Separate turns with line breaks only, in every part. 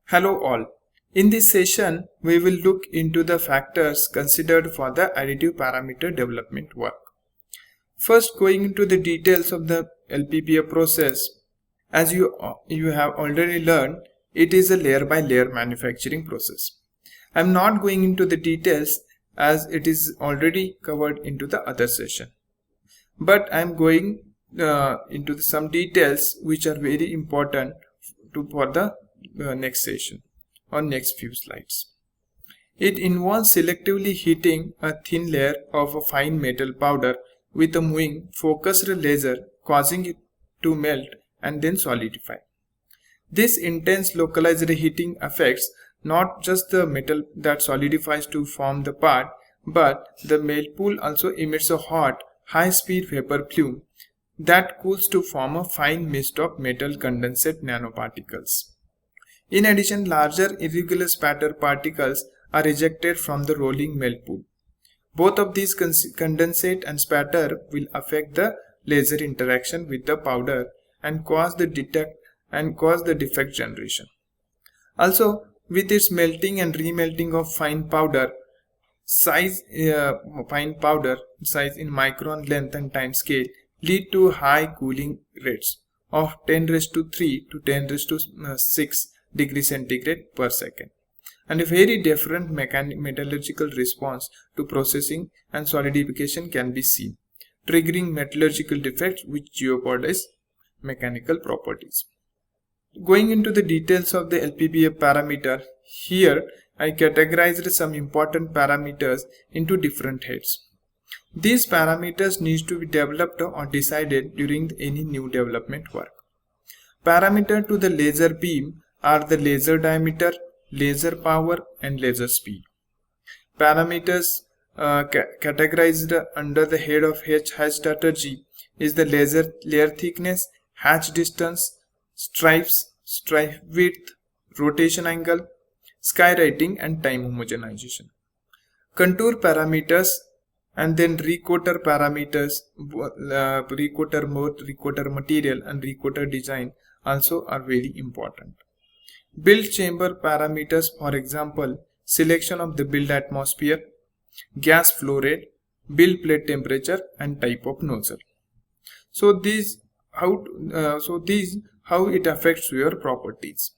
Hello all. In this session, we will look into the factors considered for the additive parameter development work. First, going into the details of the LPPA process, as you have already learned, it is a layer by layer manufacturing process. I am not going into the details as it is already covered into the other session. But I am going into some details which are very important for the next session or next few slides. It involves selectively heating a thin layer of a fine metal powder with a moving focused laser, causing it to melt and then solidify. This intense localized heating affects not just the metal that solidifies to form the part, but the melt pool also emits a hot, high-speed vapor plume that cools to form a fine mist of metal condensate nanoparticles. In addition, larger irregular spatter particles are ejected from the rolling melt pool. Both of these condensate and spatter will affect the laser interaction with the powder and cause the defect generation. Also, with its melting and remelting of fine powder size in micron length and time scale lead to high cooling rates of 10⁻³ to 10⁻⁶ degrees centigrade per second, and a very different metallurgical response to processing and solidification can be seen, triggering metallurgical defects which jeopardize mechanical properties. Going into the details of the LPPA parameter, here I categorized some important parameters into different heads. These parameters need to be developed or decided during any new development work. Parameter to the laser beam are the laser diameter, laser power and laser speed. Parameters categorized under the head of H-G is the layer thickness, hatch distance, stripe width, rotation angle, skywriting and time homogenization. Contour parameters and then recoater parameters, recoater mode, recoater material and recoater design also are very important. Build chamber parameters, for example, selection of the build atmosphere, gas flow rate, build plate temperature and type of nozzle. So how it affects your properties.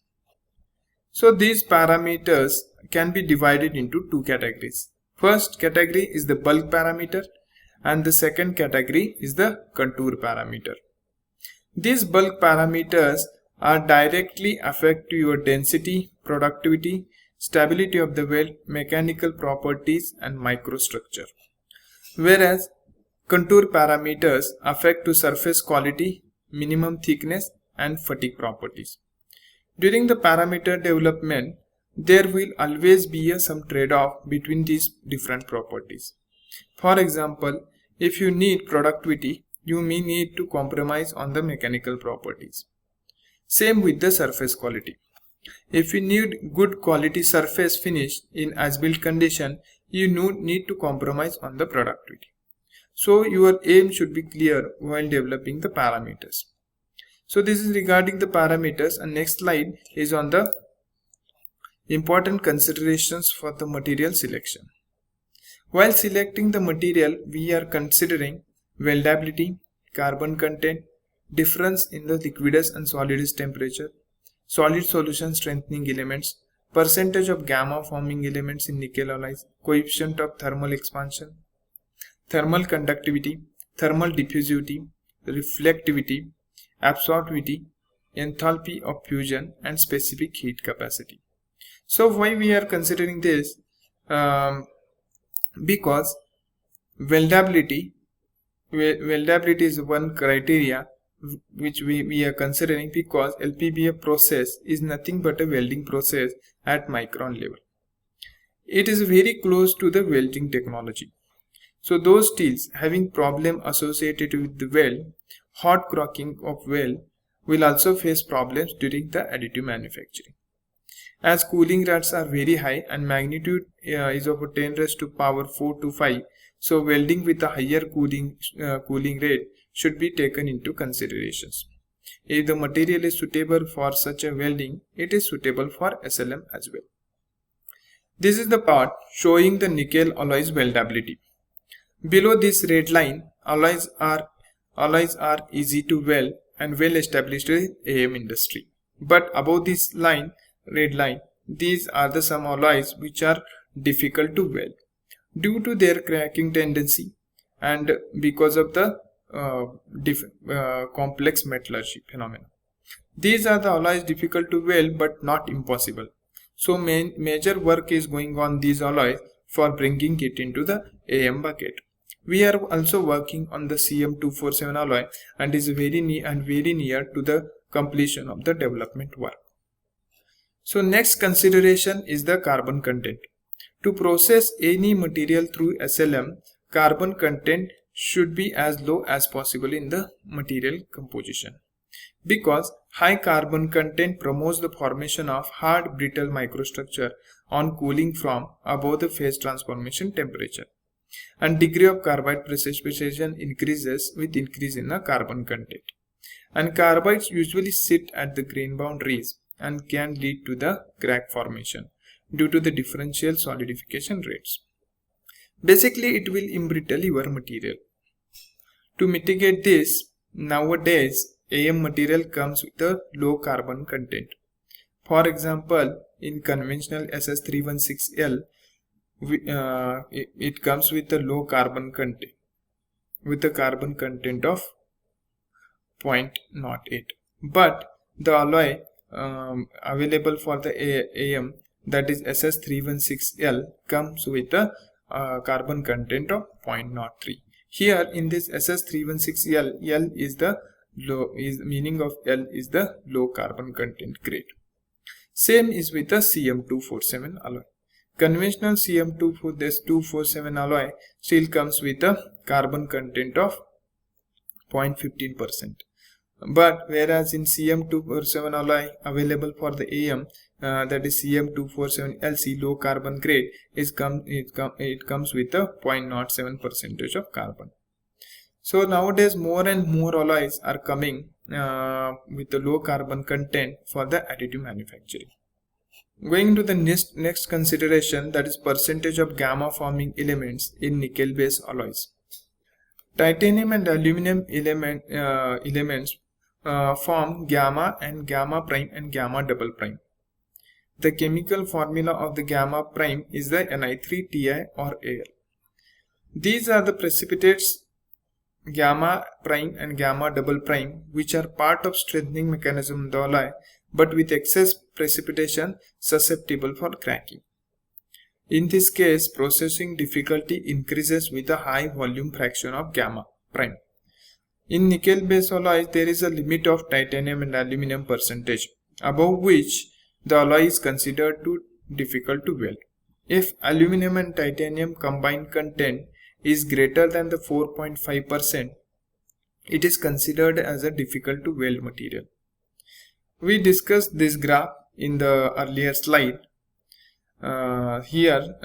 So these parameters can be divided into two categories. First category is the bulk parameter and the second category is the contour parameter. These bulk parameters are directly affect your density, productivity, stability of the weld, mechanical properties and microstructure. Whereas contour parameters affect to surface quality, minimum thickness and fatigue properties. During the parameter development, there will always be some trade-off between these different properties. For example, if you need productivity, you may need to compromise on the mechanical properties. Same with the surface quality. If you need good quality surface finish in as-built condition, you need to compromise on the productivity. So your aim should be clear while developing the parameters. So this is regarding the parameters, and next slide is on the important considerations for the material selection. While selecting the material, we are considering weldability, carbon content, difference in the liquidus and solidus temperature, solid solution strengthening elements, percentage of gamma forming elements in nickel alloys, coefficient of thermal expansion, thermal conductivity, thermal diffusivity, reflectivity, absorptivity, enthalpy of fusion and specific heat capacity. So why we are considering this? Because weldability is one criteria which we are considering, because LPPA process is nothing but a welding process at micron level. It is very close to the welding technology. So those steels having problem associated with the weld, hot cracking of weld, will also face problems during the additive manufacturing. As cooling rates are very high and magnitude is of 10⁻⁴ to 5, so welding with a higher cooling rate should be taken into considerations. If the material is suitable for such a welding, it is suitable for SLM as well. This is the part showing the nickel alloys weldability. Below this red line, alloys are easy to weld and well established in AM industry. But above this line, red line, these are the some alloys which are difficult to weld due to their cracking tendency and because of the complex metallurgy phenomena. These are the alloys difficult to weld but not impossible. So major work is going on these alloys for bringing it into the AM bucket. We are also working on the CM247 alloy and is very near to the completion of the development work. So next consideration is the carbon content. To process any material through SLM, carbon content should be as low as possible in the material composition, because high carbon content promotes the formation of hard brittle microstructure on cooling from above the phase transformation temperature, and degree of carbide precipitation increases with increase in the carbon content, and carbides usually sit at the grain boundaries and can lead to the crack formation due to the differential solidification rates. Basically, it will embrittle your material. To mitigate this, nowadays AM material comes with a low carbon content. For example, in conventional SS316L, it comes with a low carbon content, with a carbon content of 0.08. But the alloy available for the AM, that is SS316L, comes with a carbon content of 0.03. Here in this SS316L, L is the low, meaning of L is the low carbon content grade. Same is with the CM247 alloy. Conventional CM247 alloy still comes with a carbon content of 0.15%. But whereas in CM247 alloy available for the AM, that is CM247LC low carbon grade, it comes with a 0.07% of carbon. So nowadays more and more alloys are coming with the low carbon content for the additive manufacturing. Going to the next consideration, that is percentage of gamma forming elements in nickel based alloys. Titanium and aluminum elements form gamma and gamma prime and gamma double prime. The chemical formula of the gamma prime is the Ni3Ti or Al. These are the precipitates gamma prime and gamma double prime, which are part of strengthening mechanism of the alloy, but with excess precipitation susceptible for cracking. In this case, processing difficulty increases with a high volume fraction of gamma prime. In nickel based alloys, there is a limit of titanium and aluminum percentage, above which the alloy is considered too difficult to weld. If aluminum and titanium combined content is greater than the 4.5%, it is considered as a difficult to weld material. We discussed this graph in the earlier slide. Here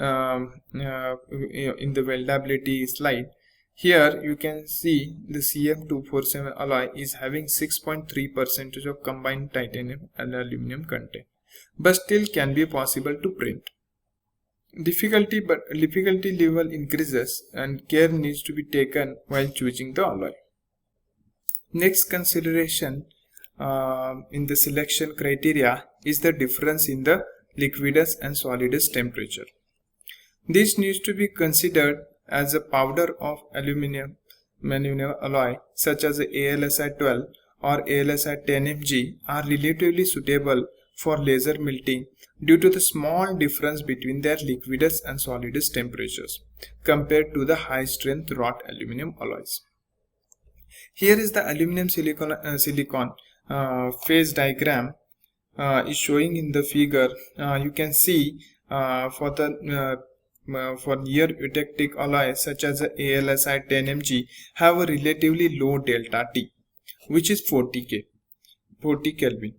in the weldability slide, here you can see the CM247 alloy is having 6.3% of combined titanium and aluminum content, but still can be possible to print. Difficulty level increases and care needs to be taken while choosing the alloy. Next consideration in the selection criteria is the difference in the liquidus and solidus temperature. This needs to be considered as a powder of aluminum alloy such as the ALSI12 or ALSI10Mg are relatively suitable for laser melting due to the small difference between their liquidus and solidus temperatures compared to the high strength wrought aluminum alloys. Here is the aluminum silicon phase diagram is showing in the figure. You can see for near eutectic alloys such as the ALSI10Mg have a relatively low delta T, which is 40 Kelvin.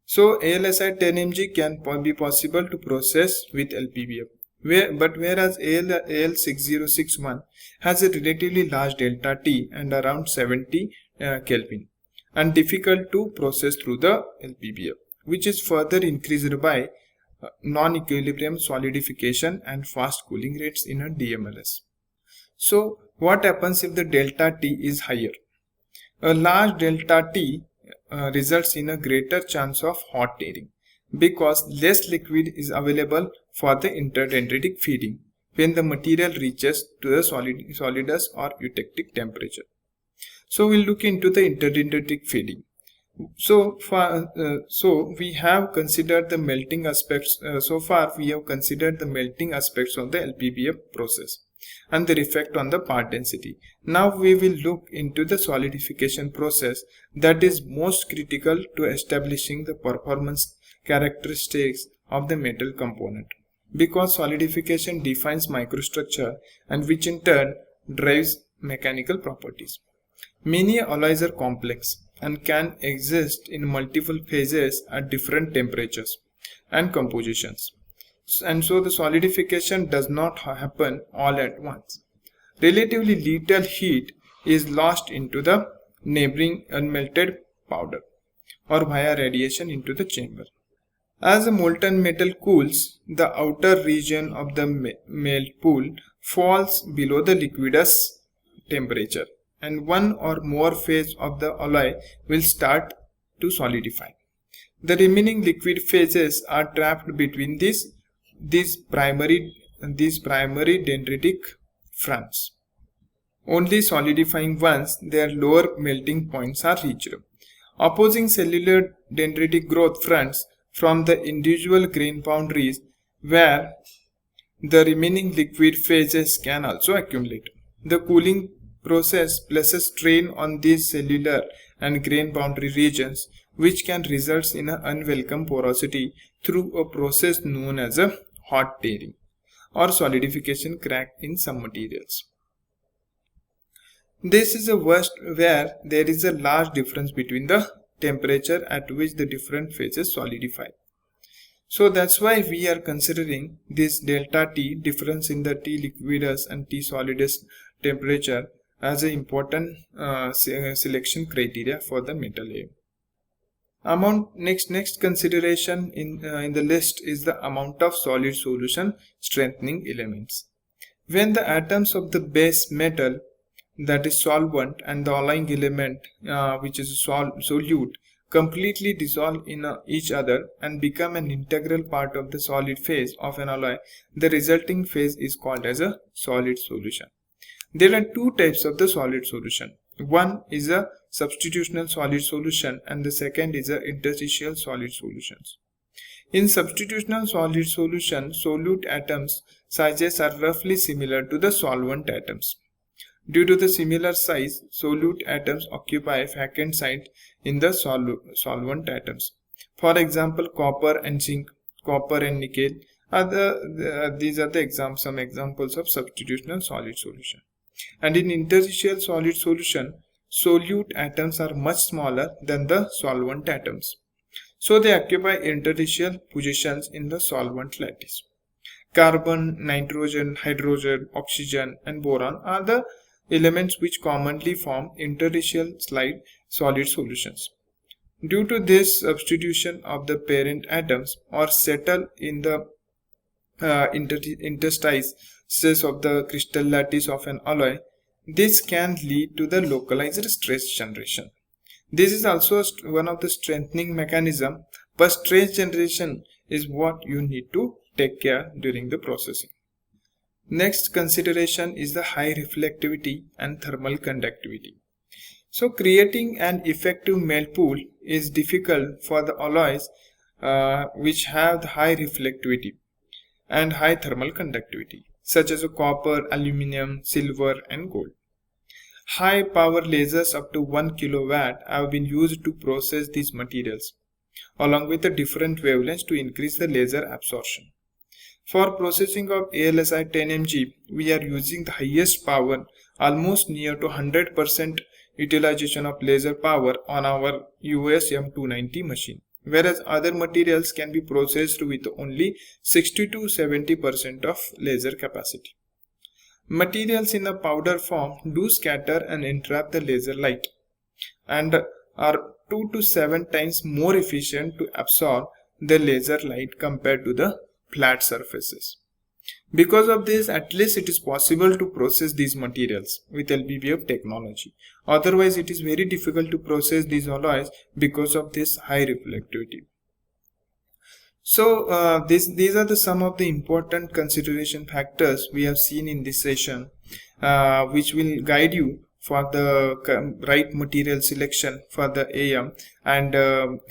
So ALSI10Mg can be possible to process with LPBF, whereas AL6061 has a relatively large delta T and around 70 Kelvin, and difficult to process through the LPBF, which is further increased by non-equilibrium solidification and fast cooling rates in a DMLS. So what happens if the delta T is higher? A large delta T results in a greater chance of hot tearing because less liquid is available for the interdendritic feeding when the material reaches to the solidus or eutectic temperature. So we'll look into the interdendritic feeding. So we have considered the melting aspects. So far we have considered the melting aspects of the LPBF process and their effect on the part density. Now we will look into the solidification process that is most critical to establishing the performance characteristics of the metal component, because solidification defines microstructure and which in turn drives mechanical properties. Many alloys are complex and can exist in multiple phases at different temperatures and compositions. And so the solidification does not happen all at once. Relatively little heat is lost into the neighboring unmelted powder or via radiation into the chamber. As the molten metal cools, the outer region of the melt pool falls below the liquidus temperature, and one or more phase of the alloy will start to solidify. The remaining liquid phases are trapped between these primary dendritic fronts, only solidifying once their lower melting points are reached. Opposing cellular dendritic growth fronts from the individual grain boundaries where the remaining liquid phases can also accumulate. The cooling process places strain on these cellular and grain boundary regions, which can result in an unwelcome porosity through a process known as a hot tearing or solidification crack in some materials. This is a worst where there is a large difference between the temperature at which the different phases solidify. So that's why we are considering this delta T difference in the T liquidus and T solidus temperature as an important selection criteria for the metal A. Next consideration in the list is the amount of solid solution strengthening elements. When the atoms of the base metal, that is solvent, and the alloying element which is a solute completely dissolve in each other and become an integral part of the solid phase of an alloy, the resulting phase is called as a solid solution. There are two types of the solid solution. One is a substitutional solid solution and the second is a interstitial solid solutions. In substitutional solid solution, solute atoms sizes are roughly similar to the solvent atoms. Due to the similar size, solute atoms occupy vacant site in the solvent atoms. For example, copper and zinc, copper and nickel these are some examples of substitutional solid solution. And in interstitial solid solution, solute atoms are much smaller than the solvent atoms, so they occupy interstitial positions in the solvent lattice. Carbon, nitrogen, hydrogen, oxygen and boron are the elements which commonly form interstitial solid solutions. Due to this substitution of the parent atoms or settle in the interstices of the crystal lattice of an alloy, this can lead to the localized stress generation. This is also one of the strengthening mechanism, but stress generation is what you need to take care during the processing. Next consideration is the high reflectivity and thermal conductivity. So creating an effective melt pool is difficult for the alloys which have the high reflectivity and high thermal conductivity, such as copper, aluminum, silver and gold. High power lasers up to 1 kilowatt have been used to process these materials, along with the different wavelengths to increase the laser absorption. For processing of ALSI 10 mg, we are using the highest power, almost near to 100% utilization of laser power on our US M290 machine, whereas other materials can be processed with only 60 to 70% of laser capacity. Materials in a powder form do scatter and entrap the laser light, and are 2 to 7 times more efficient to absorb the laser light compared to the flat surfaces. Because of this, at least it is possible to process these materials with LPBF technology. Otherwise, it is very difficult to process these alloys because of this high reflectivity. So these are some of the important consideration factors we have seen in this session, which will guide you for the right material selection for the AM, and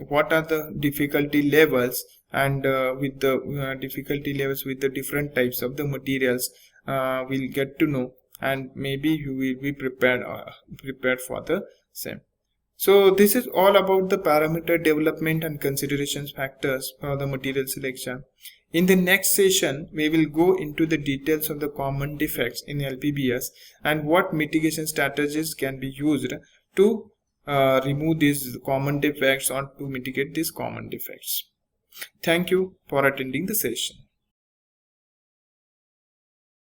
what are the difficulty levels, and with the difficulty levels with the different types of the materials we'll get to know, and maybe you will be prepared for the same. So this is all about the parameter development and considerations factors for the material selection. In the next session, we will go into the details of the common defects in LPBS and what mitigation strategies can be used to remove these common defects or to mitigate these common defects. Thank you for attending the session.